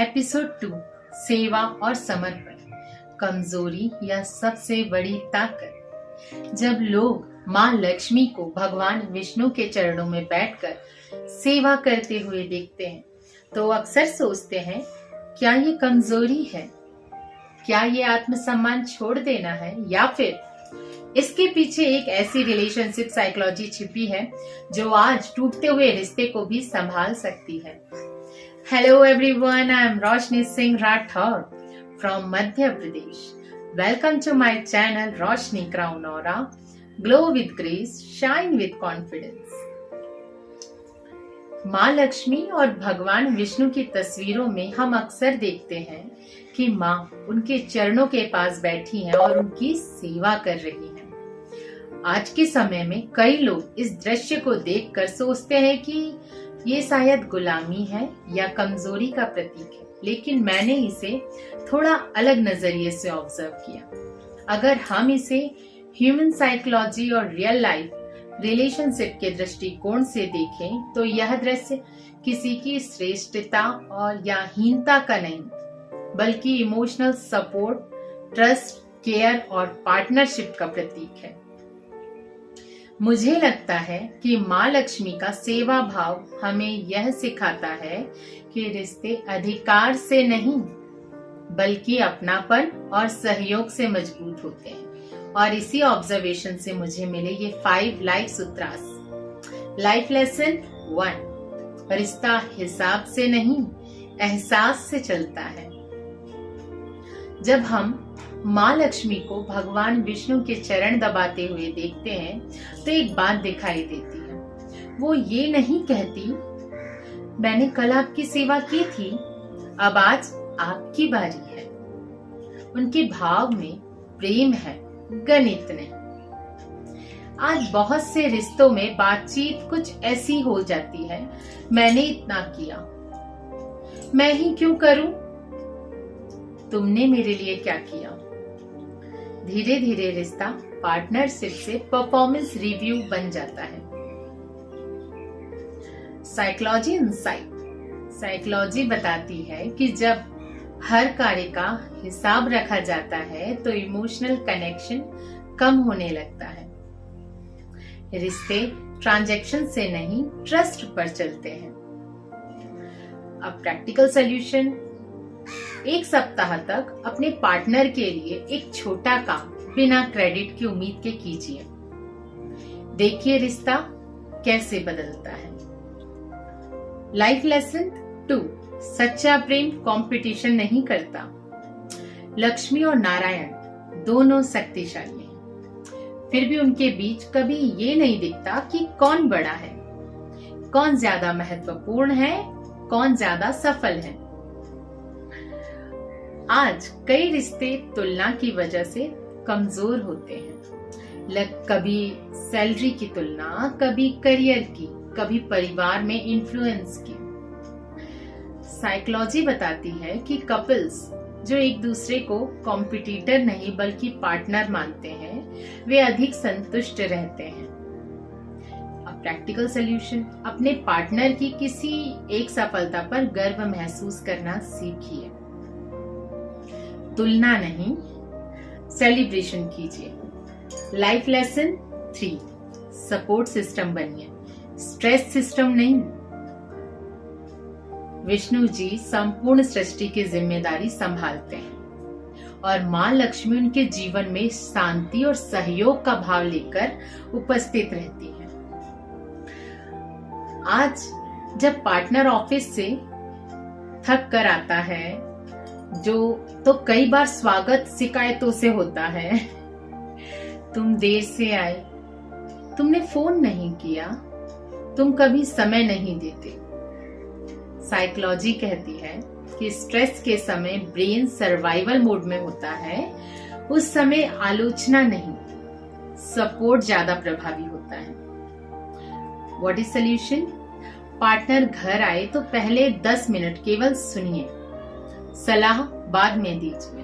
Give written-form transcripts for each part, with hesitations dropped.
Episode 2 सेवा और समर्पण, कमजोरी या सबसे बड़ी ताकत। जब लोग माँ लक्ष्मी को भगवान विष्णु के चरणों में बैठकर सेवा करते हुए देखते हैं तो अक्सर सोचते हैं, क्या ये कमजोरी है? क्या ये आत्मसम्मान छोड़ देना है? या फिर इसके पीछे एक ऐसी रिलेशनशिप साइकोलॉजी छिपी है जो आज टूटते हुए रिश्ते को भी संभाल सकती है। Hello everyone, I am Roshni Singh Rathod from Madhya Pradesh. Welcome to my channel Roshni Crown Aura. Glow with grace, shine with confidence. माँ लक्ष्मी और भगवान विष्णु की तस्वीरों में हम अक्सर देखते हैं कि माँ उनके चरणों के पास बैठी हैं और उनकी सेवा कर रही हैं। आज के समय में कई लोग इस दृश्य को देखकर सोचते हैं कि ये शायद गुलामी है या कमजोरी का प्रतीक है, लेकिन मैंने इसे थोड़ा अलग नजरिए से ऑब्जर्व किया। अगर हम इसे ह्यूमन साइकोलॉजी और रियल लाइफ रिलेशनशिप के दृष्टिकोण से देखें तो यह दृश्य किसी की श्रेष्ठता और या हीनता का नहीं, बल्कि इमोशनल सपोर्ट, ट्रस्ट, केयर और पार्टनरशिप का प्रतीक है। मुझे लगता है कि माँ लक्ष्मी का सेवा भाव हमें यह सिखाता है कि रिश्ते अधिकार से नहीं बल्कि अपनापन और सहयोग से मजबूत होते हैं। और इसी ऑब्जर्वेशन से मुझे मिले ये 5 लाइफ सूत्रास। लाइफ लेसन 1, रिश्ता हिसाब से नहीं एहसास से चलता है। जब हम माँ लक्ष्मी को भगवान विष्णु के चरण दबाते हुए देखते हैं तो एक बात दिखाई देती है। वो ये नहीं कहती, मैंने कल आपकी सेवा की थी, अब आज आपकी बारी है। उनके भाव में प्रेम है, गणित नहीं। आज बहुत से रिश्तों में बातचीत कुछ ऐसी हो जाती है, मैंने इतना किया, मैं ही क्यों करूं? तुमने मेरे लिए क्या किया? धीरे धीरे रिश्ता पार्टनरशिप से परफॉर्मेंस रिव्यू बन जाता है। Psychology insight. साइकोलॉजी बताती है कि जब हर कार्य का हिसाब रखा जाता है तो इमोशनल कनेक्शन कम होने लगता है। रिश्ते ट्रांजैक्शन से नहीं ट्रस्ट पर चलते हैं। अब प्रैक्टिकल सॉल्यूशन, एक सप्ताह तक अपने पार्टनर के लिए एक छोटा काम बिना क्रेडिट की उम्मीद के कीजिए। देखिए रिश्ता कैसे बदलता है। लाइफ लेसन 2, सच्चा प्रेम कंपटीशन नहीं करता। लक्ष्मी और नारायण दोनों शक्तिशाली हैं, फिर भी उनके बीच कभी ये नहीं दिखता कि कौन बड़ा है, कौन ज्यादा महत्वपूर्ण है, कौन ज्यादा सफल है। आज कई रिश्ते तुलना की वजह से कमजोर होते हैं। कभी सैलरी की तुलना, कभी करियर की, कभी परिवार में इन्फ्लुएंस की। साइकोलॉजी बताती है कि कपल्स जो एक दूसरे को कॉम्पिटिटर नहीं बल्कि पार्टनर मानते हैं, वे अधिक संतुष्ट रहते हैं। अब प्रैक्टिकल सॉल्यूशन, अपने पार्टनर की किसी एक सफलता पर गर्व महसूस करना सीखिए। तुलना नहीं, सेलिब्रेशन कीजिए। लाइफ लेसन 3, सपोर्ट सिस्टम बनिए, स्ट्रेस सिस्टम नहीं। विष्णु जी संपूर्ण सृष्टि की जिम्मेदारी संभालते हैं और माँ लक्ष्मी उनके जीवन में शांति और सहयोग का भाव लेकर उपस्थित रहती है। आज जब पार्टनर ऑफिस से थक कर आता है तो कई बार स्वागत शिकायतों से होता है। तुम देर से आए, तुमने फोन नहीं किया, तुम कभी समय नहीं देते। साइकोलॉजी कहती है कि स्ट्रेस के समय ब्रेन सर्वाइवल मोड में होता है। उस समय आलोचना नहीं, सपोर्ट ज्यादा प्रभावी होता है। What is solution? पार्टनर घर आए तो पहले 10 मिनट केवल सुनिए, सलाह बाद में दीजिए।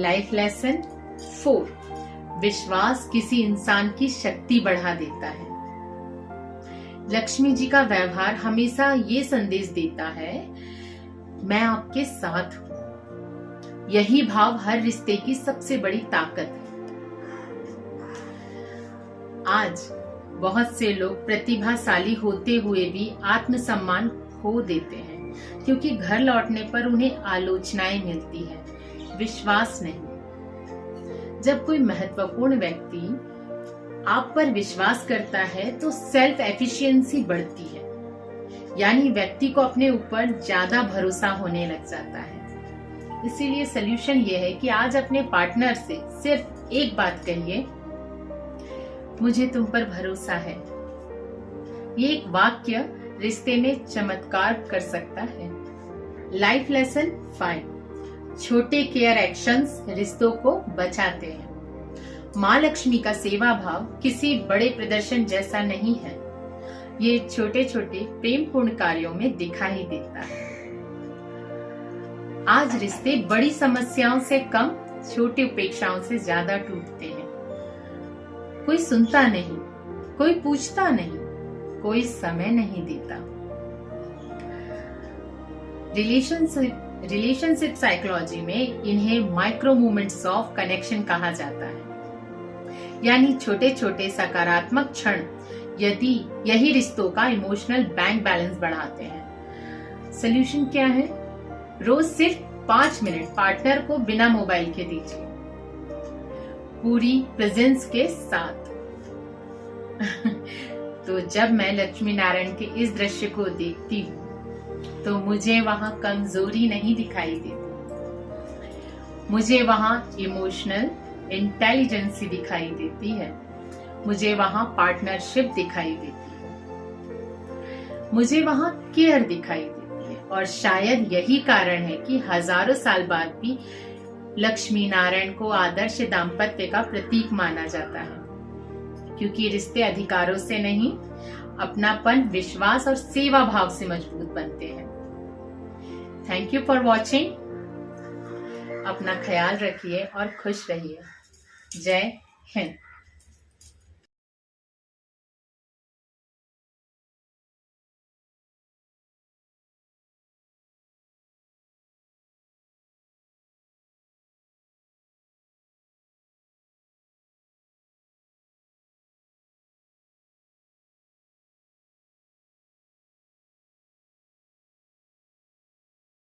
लाइफ लेसन 4, विश्वास किसी इंसान की शक्ति बढ़ा देता है। लक्ष्मी जी का व्यवहार हमेशा ये संदेश देता है मैं आपके साथ हूं। यही भाव हर रिश्ते की सबसे बड़ी ताकत है। आज बहुत से लोग प्रतिभाशाली होते हुए भी आत्मसम्मान खो देते हैं, क्योंकि घर लौटने पर उन्हें आलोचनाएं मिलती है, विश्वास नहीं। जब कोई महत्वपूर्ण व्यक्ति आप पर विश्वास करता है तो सेल्फ एफिशिएंसी बढ़ती है, यानी व्यक्ति को अपने ऊपर ज्यादा भरोसा होने लग जाता है। इसीलिए सलूशन ये है कि आज अपने पार्टनर से सिर्फ एक बात कहिए, मुझे तुम पर भरोसा है। ये एक वाक्य रिश्ते में चमत्कार कर सकता है। लाइफ लेसन 5, छोटे केयर एक्शंस रिश्तों को बचाते हैं। माँ लक्ष्मी का सेवा भाव किसी बड़े प्रदर्शन जैसा नहीं है, ये छोटे छोटे प्रेमपूर्ण कार्यों में दिखाई देता है। आज रिश्ते बड़ी समस्याओं से कम, छोटी उपेक्षाओं से ज्यादा टूटते हैं। कोई सुनता नहीं, कोई पूछता नहीं, कोई समय नहीं देता। रिलेशनशिप साइकोलॉजी में इन्हें माइक्रो मोमेंट्स ऑफ कनेक्शन कहा जाता है, यानी छोटे छोटे सकारात्मक क्षण यदि यही रिश्तों का इमोशनल बैंक बैलेंस बढ़ाते हैं। सॉल्यूशन क्या है? रोज सिर्फ 5 मिनट पार्टनर को बिना मोबाइल के दीजिए, पूरी प्रेजेंस के साथ। तो जब मैं लक्ष्मी नारायण के इस दृश्य को देखती हूँ तो मुझे वहां कमजोरी नहीं दिखाई देती, मुझे वहां इमोशनल इंटेलिजेंसी दिखाई देती है, मुझे वहां पार्टनरशिप दिखाई देती है, मुझे वहां केयर दिखाई देती है। और शायद यही कारण है कि हजारों साल बाद भी लक्ष्मी नारायण को आदर्श दाम्पत्य का प्रतीक माना जाता है, क्योंकि रिश्ते अधिकारों से नहीं, अपनापन, विश्वास और सेवा भाव से मजबूत बनते हैं। Thank you for watching. अपना ख्याल रखिए और खुश रहिए। जय हिंद।